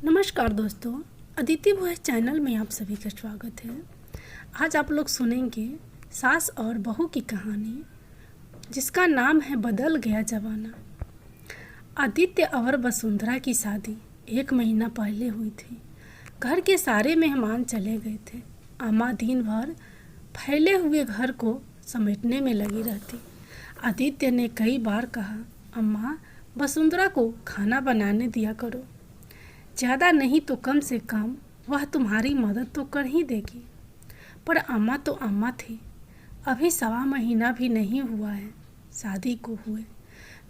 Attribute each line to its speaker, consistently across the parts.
Speaker 1: नमस्कार दोस्तों, Aditi voice channel में आप सभी का स्वागत है। आज आप लोग सुनेंगे सास और बहू की कहानी, जिसका नाम है बदल गया जमाना। आदित्य और वसुंधरा की शादी 1 महीना पहले हुई थी। घर के सारे मेहमान चले गए थे। अम्मा दिन भर फैले हुए घर को समेटने में लगी रहती। आदित्य ने कई बार कहा, अम्मा वसुंधरा को खाना बनाने दिया करो, ज़्यादा नहीं तो कम से कम वह तुम्हारी मदद तो कर ही देगी। पर अम्मा तो अम्मा थी। अभी 1.25 महीना भी नहीं हुआ है शादी को हुए।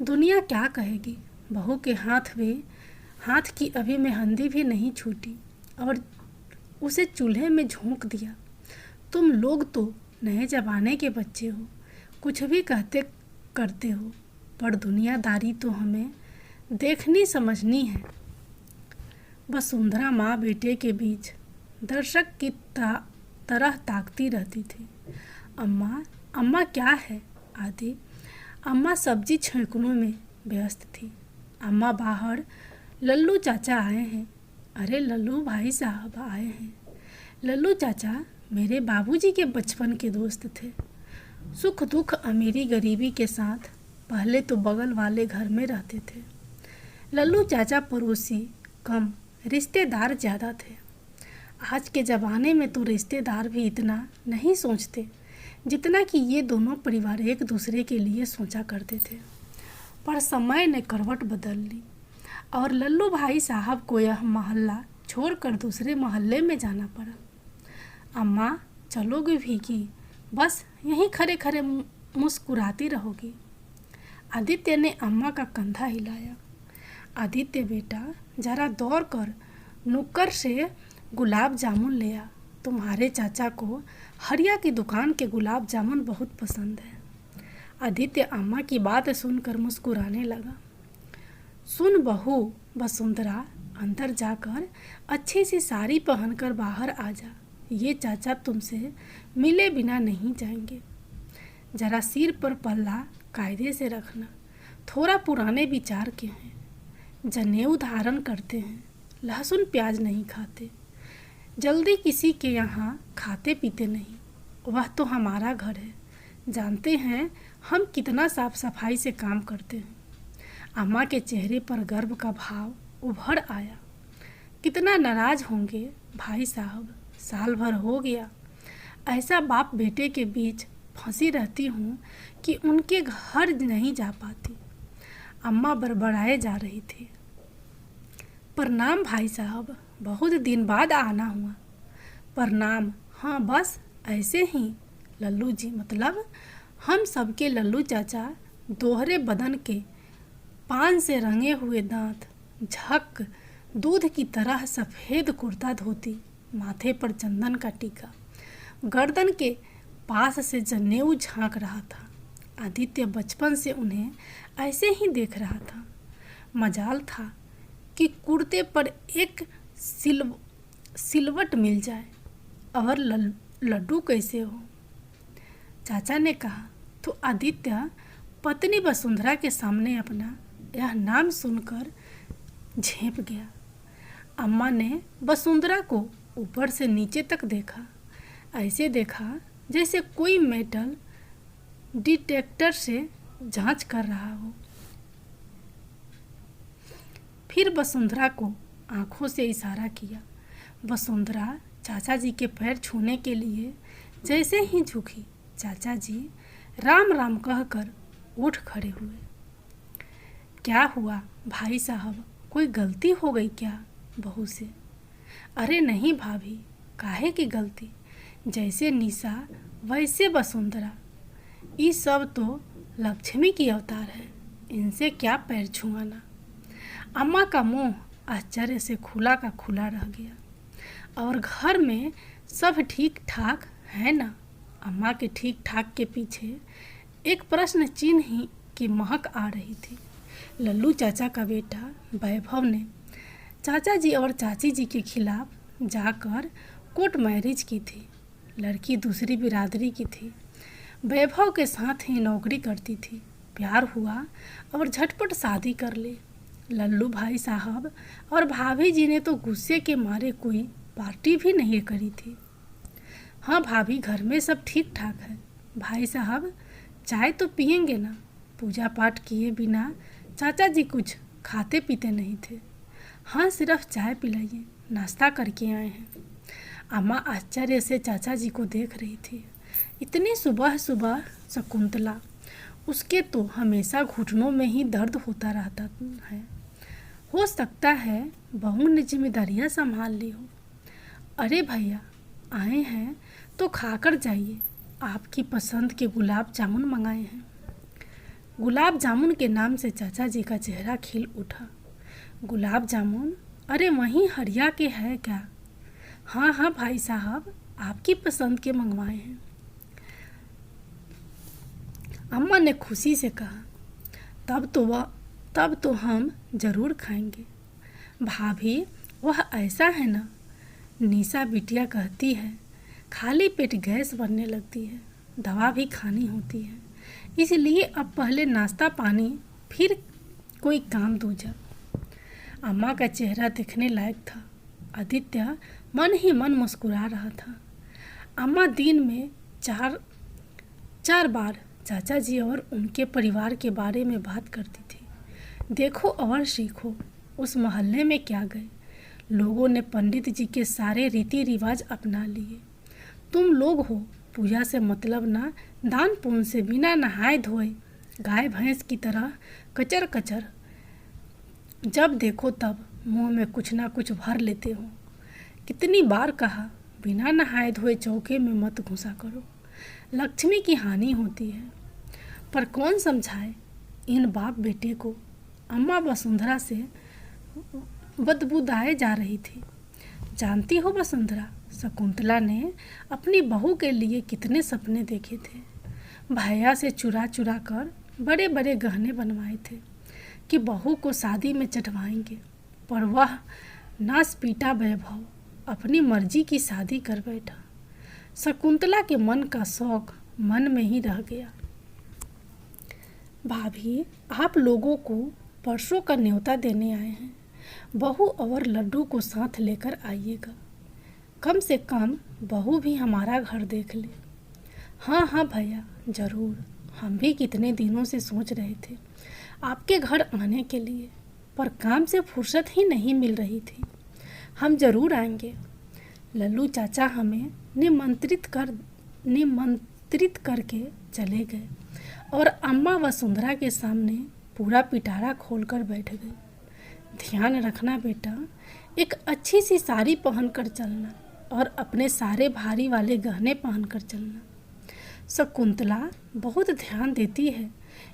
Speaker 1: दुनिया क्या कहेगी। बहू के हाथ की अभी मेहंदी भी नहीं छूटी और उसे चूल्हे में झोंक दिया। तुम लोग तो नए जमाने के बच्चे हो, कुछ भी कहते करते हो, पर दुनियादारी तो हमें देखनी समझनी है। वसुंधरा माँ बेटे के बीच दर्शक की तरह ताकती रहती थी। अम्मा क्या है आदि। अम्मा सब्जी छौंकने में व्यस्त थी। अम्मा बाहर, लल्लू चाचा आए हैं। अरे लल्लू भाई साहब आए हैं। लल्लू चाचा मेरे बाबूजी के बचपन के दोस्त थे। सुख दुख अमीरी गरीबी के साथ पहले तो बगल वाले घर में रहते थे। लल्लू चाचा पड़ोसी कम, रिश्तेदार ज़्यादा थे। आज के ज़माने में तो रिश्तेदार भी इतना नहीं सोचते जितना कि ये दोनों परिवार एक दूसरे के लिए सोचा करते थे। पर समय ने करवट बदल ली और लल्लू भाई साहब को यह मोहल्ला छोड़कर दूसरे मोहल्ले में जाना पड़ा। अम्मा चलोगे भी कि बस यहीं खड़े खड़े मुस्कुराती रहोगी। आदित्य ने अम्मा का कंधा हिलाया। आदित्य बेटा, जरा दौड़ कर नुक्कड़ से गुलाब जामुन ले आ। तुम्हारे चाचा को हरिया की दुकान के गुलाब जामुन बहुत पसंद है। आदित्य अम्मा की बात सुनकर मुस्कुराने लगा। सुन बहू वसुंधरा, अंदर जाकर अच्छी सी साड़ी पहनकर बाहर आ जा। ये चाचा तुमसे मिले बिना नहीं जाएंगे। जरा सिर पर पल्ला कायदे से रखना। थोड़ा पुराने विचार के हैं। जनेऊ धारण करते हैं, लहसुन प्याज नहीं खाते, जल्दी किसी के यहाँ खाते पीते नहीं। वह तो हमारा घर है, जानते हैं हम कितना साफ सफाई से काम करते हैं। अम्मा के चेहरे पर गर्व का भाव उभर आया। कितना नाराज होंगे भाई साहब, साल भर हो गया ऐसा बाप बेटे के बीच फंसी रहती हूँ कि उनके घर नहीं जा पाती। अम्मा बड़बड़ाए जा रही थी। प्रणाम भाई साहब, बहुत दिन बाद आना हुआ। प्रणाम। हाँ बस ऐसे ही लल्लू जी, मतलब हम सबके लल्लू चाचा। दोहरे बदन के, पान से रंगे हुए दांत, झक दूध की तरह सफ़ेद कुर्ता धोती, माथे पर चंदन का टीका, गर्दन के पास से जनेऊ झांक रहा था। आदित्य बचपन से उन्हें ऐसे ही देख रहा था। मजाल था कि कुर्ते पर एक सिलवट मिल जाए। और लड्डू कैसे हो? चाचा ने कहा तो आदित्य पत्नी वसुंधरा के सामने अपना यह नाम सुनकर झेंप गया। अम्मा ने वसुंधरा को ऊपर से नीचे तक देखा। ऐसे देखा जैसे कोई मेटल डिटेक्टर से जांच कर रहा हो। फिर वसुंधरा को आंखों से इशारा किया। वसुंधरा चाचा जी के पैर छूने के लिए जैसे ही झुकी, चाचा जी राम राम कहकर उठ खड़े हुए। क्या हुआ भाई साहब, कोई गलती हो गई क्या बहू से? अरे नहीं भाभी, काहे की गलती? जैसे निशा वैसे वसुंधरा, ये सब तो लक्ष्मी की अवतार है, इनसे क्या पैर छुआना। अम्मा का मुंह आश्चर्य से खुला का खुला रह गया। और घर में सब ठीक ठाक है ना? अम्मा के ठीक ठाक के पीछे एक प्रश्न चिन्ह ही की महक आ रही थी। लल्लू चाचा का बेटा वैभव ने चाचा जी और चाची जी के खिलाफ जाकर कोर्ट मैरिज की थी। लड़की दूसरी बिरादरी की थी, वैभव के साथ ही नौकरी करती थी। प्यार हुआ और झटपट शादी कर ले। लल्लू भाई साहब और भाभी जी ने तो गुस्से के मारे कोई पार्टी भी नहीं करी थी। हाँ भाभी, घर में सब ठीक ठाक है। भाई साहब चाय तो पियेंगे ना? पूजा पाठ किए बिना चाचा जी कुछ खाते पीते नहीं थे। हाँ, सिर्फ चाय पिलाइए, नाश्ता करके आए हैं। अम्मा आश्चर्य से चाचा जी को देख रही थी। इतनी सुबह सुबह शकुंतला, उसके तो हमेशा घुटनों में ही दर्द होता रहता है। हो सकता है बहू ने जिम्मेदारियां संभाल ली हो। अरे भैया, आए हैं तो खाकर जाइए। आपकी पसंद के गुलाब जामुन मंगाए हैं। गुलाब जामुन के नाम से चाचा जी का चेहरा खिल उठा। गुलाब जामुन? अरे वहीं हरिया के है क्या? हाँ हाँ भाई साहब, आपकी पसंद के मंगवाए हैं। अम्मा ने खुशी से कहा, तब तो हम ज़रूर खाएंगे। भाभी, वह ऐसा है ना, निशा बिटिया कहती है खाली पेट गैस बनने लगती है, दवा भी खानी होती है, इसलिए अब पहले नाश्ता पानी फिर कोई काम दूजा। अम्मा का चेहरा देखने लायक था। आदित्य मन ही मन मुस्कुरा रहा था। अम्मा दिन में चार बार चाचा जी और उनके परिवार के बारे में बात करती थी। देखो और सीखो, उस मोहल्ले में क्या गए, लोगों ने पंडित जी के सारे रीति रिवाज अपना लिए। तुम लोग हो पूजा से मतलब ना, दान पुण्य से बिना नहाए धोए गाय भैंस की तरह कचर कचर, जब देखो तब मुंह में कुछ ना कुछ भर लेते हो। कितनी बार कहा बिना नहाए धोए चौके में मत घुसा करो, लक्ष्मी की हानि होती है। पर कौन समझाए इन बाप बेटे को। अम्मा वसुंधरा से बदबूदाए जा रही थी। जानती हो वसुंधरा, शकुंतला ने अपनी बहू के लिए कितने सपने देखे थे। भैया से चुरा चुरा कर बड़े बड़े गहने बनवाए थे कि बहू को शादी में चढ़वाएंगे, पर वह नास पीटा वैभव अपनी मर्जी की शादी कर बैठा। शकुंतला के मन का शौक मन में ही रह गया। भाभी, आप लोगों को परसों का न्योता देने आए हैं। बहू और लड्डू को साथ लेकर आइएगा। कम से कम बहू भी हमारा घर देख ले। हाँ हाँ भैया, ज़रूर। हम भी कितने दिनों से सोच रहे थे आपके घर आने के लिए, पर काम से फुर्सत ही नहीं मिल रही थी। हम ज़रूर आएंगे। लल्लू चाचा हमें निमंत्रित करके चले गए और अम्मा वसुंधरा के सामने पूरा पिटारा खोलकर बैठ गई। ध्यान रखना बेटा, एक अच्छी सी साड़ी पहनकर चलना और अपने सारे भारी वाले गहने पहनकर चलना। शकुंतला बहुत ध्यान देती है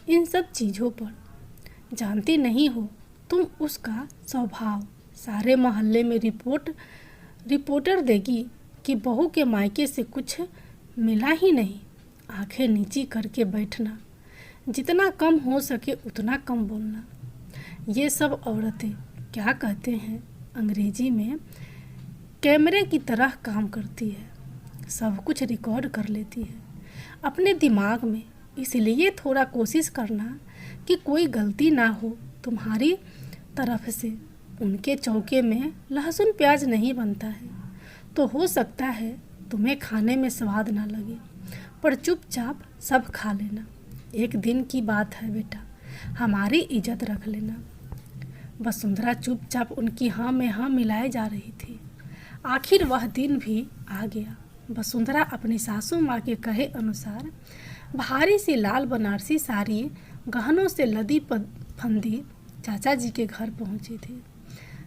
Speaker 1: इन सब चीज़ों पर। जानती नहीं हो तुम उसका स्वभाव सारे मोहल्ले में रिपोर्टर देगी कि बहू के मायके से कुछ मिला ही नहीं। आंखें नीची करके बैठना, जितना कम हो सके उतना कम बोलना। ये सब औरतें क्या कहते हैं अंग्रेजी में, कैमरे की तरह काम करती है, सब कुछ रिकॉर्ड कर लेती है अपने दिमाग में। इसलिए थोड़ा कोशिश करना कि कोई गलती ना हो तुम्हारी तरफ से। उनके चौके में लहसुन प्याज नहीं बनता है तो हो सकता है तुम्हें खाने में स्वाद ना लगे, पर चुपचाप सब खा लेना। एक दिन की बात है बेटा, हमारी इज्जत रख लेना। वसुंधरा चुपचाप उनकी हाँ में हाँ मिलाए जा रही थी। आखिर वह दिन भी आ गया। वसुंधरा अपनी सासू माँ के कहे अनुसार भारी सी लाल बनारसी साड़ी गहनों से लदी फंदी चाचा जी के घर पहुंची थी।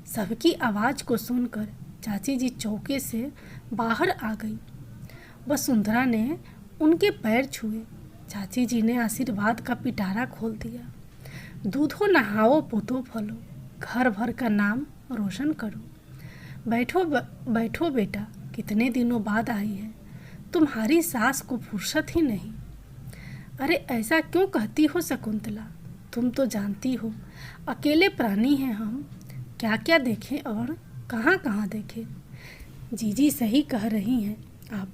Speaker 1: सबकी आवाज़ को सुनकर चाची जी चौके से बाहर आ गई। वसुंधरा ने उनके पैर छुए। चाची जी ने आशीर्वाद का पिटारा खोल दिया। दूधो नहाओ पोतो फलो, घर भर का नाम रोशन करो। बैठो बेटा, कितने दिनों बाद आई है, तुम्हारी सास को फुर्सत ही नहीं। अरे ऐसा क्यों कहती हो शकुंतला, तुम तो जानती हो अकेले प्राणी हैं हम, क्या क्या देखें और कहाँ कहाँ देखें। जीजी सही कह रही हैं आप,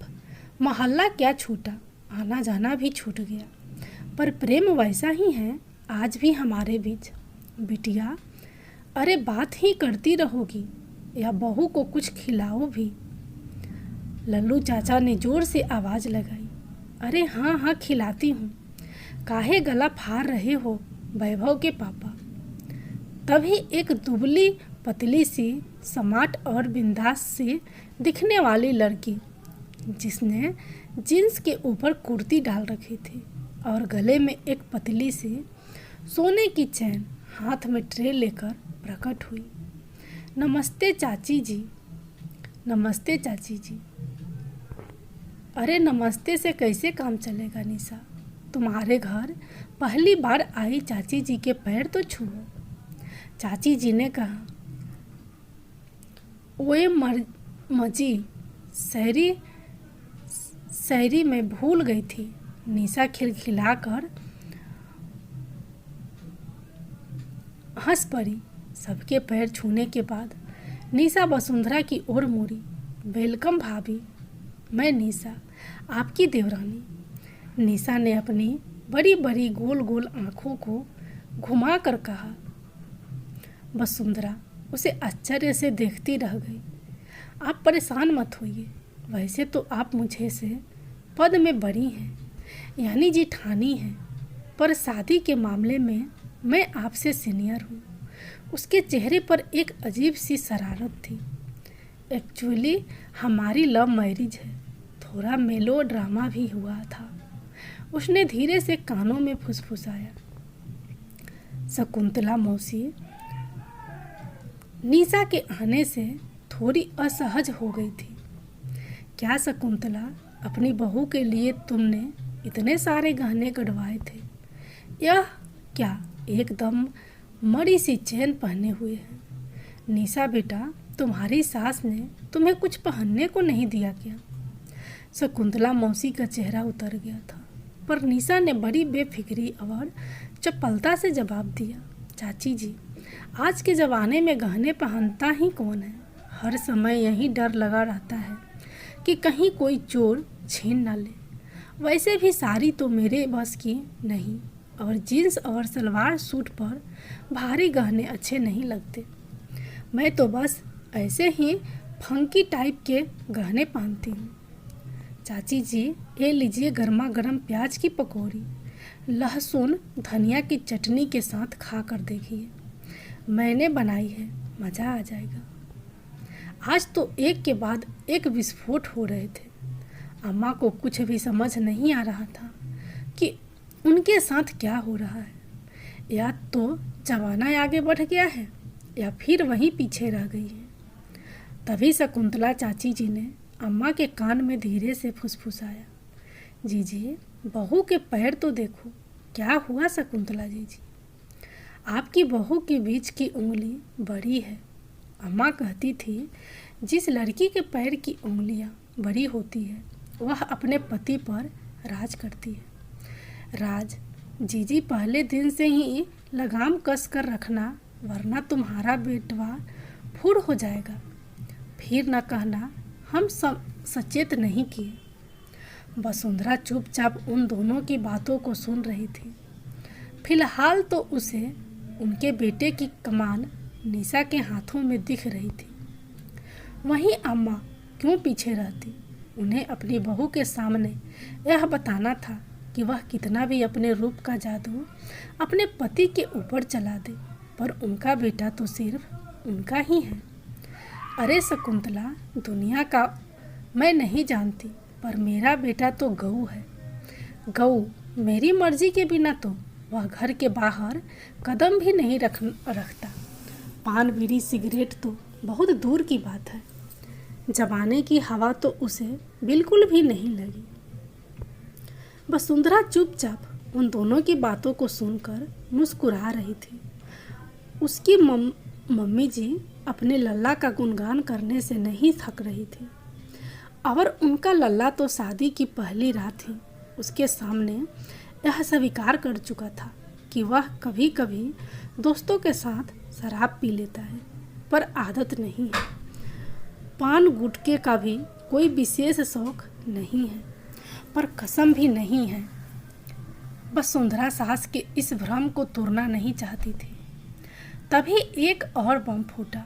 Speaker 1: मोहल्ला क्या छूटा, आना जाना भी छूट गया, पर प्रेम वैसा ही है आज भी हमारे बीच। बिटिया, अरे बात ही करती रहोगी या बहू को कुछ खिलाओ भी? लल्लू चाचा ने जोर से आवाज़ लगाई। अरे हाँ हाँ खिलाती हूँ, काहे गला फाड़ रहे हो वैभव के पापा? तभी एक दुबली पतली सी स्मार्ट और बिंदास सी दिखने वाली लड़की, जिसने जींस के ऊपर कुर्ती डाल रखी थी और गले में एक पतली सी सोने की चैन, हाथ में ट्रे लेकर प्रकट हुई। नमस्ते चाची जी। नमस्ते चाची जी। अरे नमस्ते से कैसे काम चलेगा निशा? तुम्हारे घर पहली बार आई चाची जी के पैर तो छुओ। चाची जी ने कहा। ओए मजी, शायरी में भूल गई थी। निशा खिलखिलाकर हंस पड़ी। सबके पैर छूने के बाद निशा वसुंधरा की ओर मुड़ी। वेलकम भाभी, मैं निशा, आपकी देवरानी। निशा ने अपनी बड़ी बड़ी गोल गोल आँखों को घुमाकर कहा। वसुंधरा उसे आश्चर्य से देखती रह गई। आप परेशान मत होइए, वैसे तो आप मुझे से पद में बड़ी हैं, यानी जेठानी हैं, पर शादी के मामले में मैं आपसे सीनियर हूँ। उसके चेहरे पर एक अजीब सी शरारत थी। एक्चुअली हमारी लव मैरिज है, थोड़ा मेलो ड्रामा भी हुआ था। उसने धीरे से कानों में फुसफुसाया। शकुंतला मौसी निशा के आने से थोड़ी असहज हो गई थी। क्या शकुंतला, अपनी बहू के लिए तुमने इतने सारे गहने गढ़वाए थे? यह क्या एकदम मरी सी चैन पहने हुए हैं? निशा बेटा, तुम्हारी सास ने तुम्हें कुछ पहनने को नहीं दिया क्या? शकुंतला मौसी का चेहरा उतर गया था, पर निशा ने बड़ी बेफिक्री और चपलता से जवाब दिया। चाची जी, आज के ज़माने में गहने पहनता ही कौन है? हर समय यही डर लगा रहता है कि कहीं कोई चोर छीन ना ले। वैसे भी साड़ी तो मेरे बस की नहीं, और जीन्स और सलवार सूट पर भारी गहने अच्छे नहीं लगते। मैं तो बस ऐसे ही फंकी टाइप के गहने पहनती हूँ। चाची जी, ये लीजिए गर्मा गर्म प्याज की पकौड़ी, लहसुन धनिया की चटनी के साथ खा कर देखिए, मैंने बनाई है, मज़ा आ जाएगा। आज तो एक के बाद एक विस्फोट हो रहे थे। अम्मा को कुछ भी समझ नहीं आ रहा था कि उनके साथ क्या हो रहा है। या तो जमाना आगे बढ़ गया है या फिर वहीं पीछे रह गई है। तभी शकुंतला चाची जी ने अम्मा के कान में धीरे से फुसफुसाया। जी, बहू के पैर तो देखो, क्या हुआ शकुंतला जी? आपकी बहू के बीच की उंगली बड़ी है। अम्मा कहती थी, जिस लड़की के पैर की उंगलियां बड़ी होती है वह अपने पति पर राज करती है। राज जीजी पहले दिन से ही लगाम कस कर रखना, वरना तुम्हारा बेटवा फूड हो जाएगा। फिर न कहना हम सचेत नहीं किए। वसुंधरा चुपचाप उन दोनों की बातों को सुन रही थी। फिलहाल तो उसे उनके बेटे की कमान निशा के हाथों में दिख रही थी। वहीं अम्मा क्यों पीछे रहती? उन्हें अपनी बहू के सामने यह बताना था कि वह कितना भी अपने रूप का जादू अपने पति के ऊपर चला दे, पर उनका बेटा तो सिर्फ उनका ही है। अरे शकुंतला, दुनिया का मैं नहीं जानती, पर मेरा बेटा तो गऊ है। गऊ मेरी मर्जी के बिना तो वह घर के बाहर कदम भी नहीं रखता। पान बीड़ी सिगरेट तो बहुत दूर की बात है। जमाने की हवा तो उसे बिल्कुल भी नहीं लगी। वसुंधरा चुपचाप उन दोनों की बातों को सुनकर मुस्कुरा रही थी। उसकी मम्मी जी अपने लल्ला का गुणगान करने से नहीं थक रही थी, और उनका लल्ला तो शादी की पहली रात ही उसके सामने यह स्वीकार कर चुका था कि वह कभी कभी दोस्तों के साथ शराब पी लेता है, पर आदत नहीं है। पान गुटखे का भी कोई विशेष शौक नहीं है, पर कसम भी नहीं है। वसुंधरा सास के इस भ्रम को तोड़ना नहीं चाहती थी। तभी एक और बम फूटा।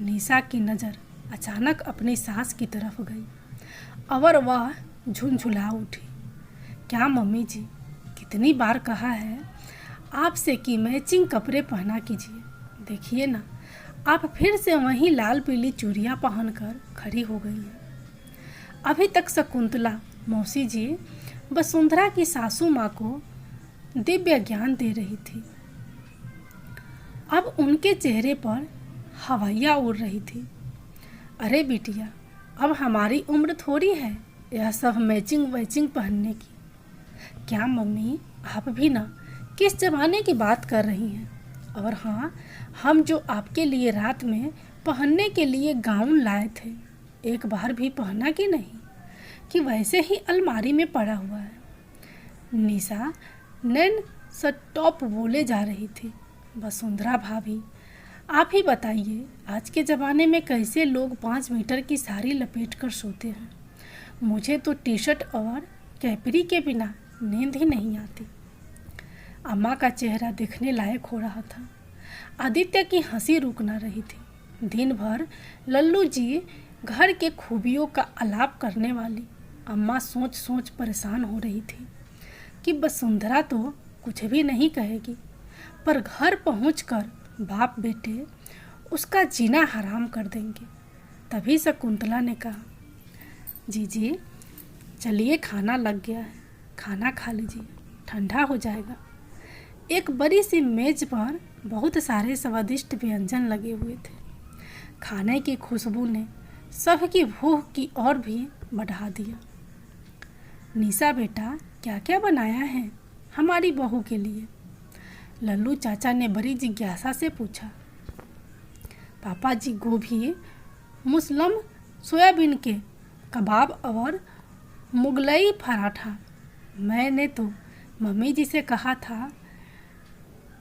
Speaker 1: निशा की नज़र अचानक अपनी सास की तरफ गई और वह झुंझुला उठी। क्या मम्मी जी, कितनी बार कहा है आपसे कि मैचिंग कपड़े पहना कीजिए। देखिए ना, आप फिर से वहीं लाल पीली चूड़ियाँ पहनकर खड़ी हो गई हैं। अभी तक शकुंतला मौसी जी वसुंधरा की सासू माँ को दिव्य ज्ञान दे रही थी। अब उनके चेहरे पर हवाइयाँ उड़ रही थी। अरे बिटिया, अब हमारी उम्र थोड़ी है यह सब मैचिंग वैचिंग पहनने की। क्या मम्मी, आप भी ना किस जमाने की बात कर रही हैं। और हाँ, हम जो आपके लिए रात में पहनने के लिए गाउन लाए थे, एक बार भी पहना कि नहीं, कि वैसे ही अलमारी में पड़ा हुआ है। निशा नैन स्टॉप बोले जा रही थी। वसुंधरा भाभी, आप ही बताइए, आज के ज़माने में कैसे लोग 5 मीटर की साड़ी लपेट कर सोते हैं। मुझे तो टी शर्ट और कैपरी के बिना नींद ही नहीं आती। अम्मा का चेहरा देखने लायक हो रहा था। आदित्य की हंसी रुक न रही थी। दिन भर लल्लू जी घर के खूबियों का आलाप करने वाली अम्मा सोच सोच परेशान हो रही थी कि वसुंधरा तो कुछ भी नहीं कहेगी, पर घर पहुंचकर बाप बेटे उसका जीना हराम कर देंगे। तभी शकुंतला ने कहा, जी चलिए, खाना लग गया है, खाना खा लीजिए, ठंडा हो जाएगा। एक बड़ी सी मेज पर बहुत सारे स्वादिष्ट व्यंजन लगे हुए थे। खाने की खुशबू ने सबकी भूख की और भी बढ़ा दिया। निशा बेटा, क्या क्या बनाया है हमारी बहू के लिए? लल्लू चाचा ने बड़ी जिज्ञासा से पूछा। पापा जी, गोभी, मुसलम, सोयाबीन के कबाब और मुगलई पराठा। मैंने तो मम्मी जी से कहा था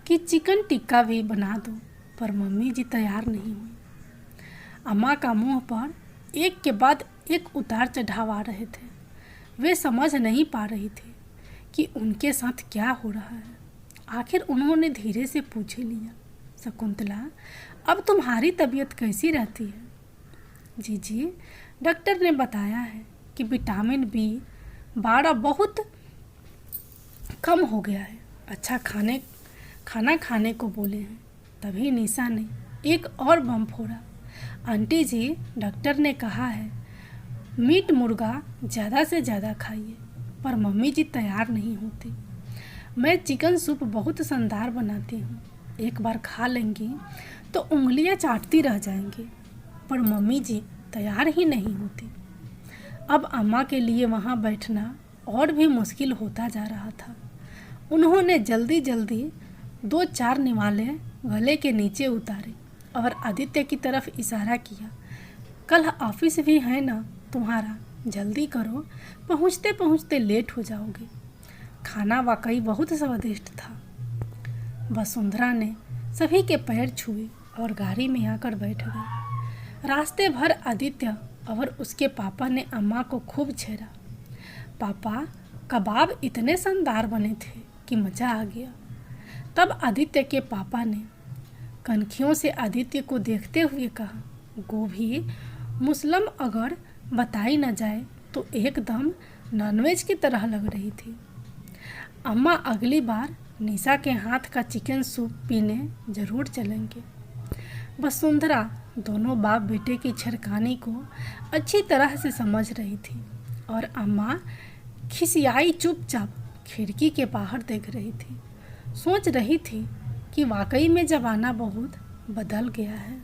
Speaker 1: कि चिकन टिक्का भी बना दो, पर मम्मी जी तैयार नहीं हुई। अम्मा का मुंह पर एक के बाद एक उतार चढ़ाव आ रहे थे। वे समझ नहीं पा रही थी कि उनके साथ क्या हो रहा है। आखिर उन्होंने धीरे से पूछ लिया, शकुंतला, अब तुम्हारी तबीयत कैसी रहती है? जी, डॉक्टर ने बताया है कि विटामिन B12 बहुत कम हो गया है। अच्छा खाना खाने को बोले हैं। तभी निशा ने एक और बम फोड़ा। आंटी जी, डॉक्टर ने कहा है मीट मुर्गा ज़्यादा से ज़्यादा खाइए, पर मम्मी जी तैयार नहीं होती। मैं चिकन सूप बहुत शानदार बनाती हूँ, एक बार खा लेंगी तो उंगलियाँ चाटती रह जाएंगी, पर मम्मी जी तैयार ही नहीं होती। अब अम्मा के लिए वहाँ बैठना और भी मुश्किल होता जा रहा था। उन्होंने जल्दी 2-4 निवाले गले के नीचे उतारे और आदित्य की तरफ इशारा किया। कल ऑफिस भी है ना तुम्हारा, जल्दी करो, पहुँचते पहुँचते लेट हो जाओगे। खाना वाकई बहुत स्वादिष्ट था। वसुंधरा ने सभी के पैर छुए और गाड़ी में आकर बैठ गई। रास्ते भर आदित्य और उसके पापा ने अम्मा को खूब छेड़ा। पापा, कबाब इतने शानदार बने थे कि मज़ा आ गया। तब आदित्य के पापा ने कनखियों से आदित्य को देखते हुए कहा, गोभी, मुसलम अगर बताई न जाए तो एकदम नॉनवेज की तरह लग रही थी। अम्मा अगली बार निशा के हाथ का चिकन सूप पीने ज़रूर चलेंगे। वसुंधरा दोनों बाप बेटे की छेड़खानी को अच्छी तरह से समझ रही थी और अम्मा खिसियाई चुपचाप खिड़की के बाहर देख रही थी। सोच रही थी कि वाकई में ज़माना बहुत बदल गया है।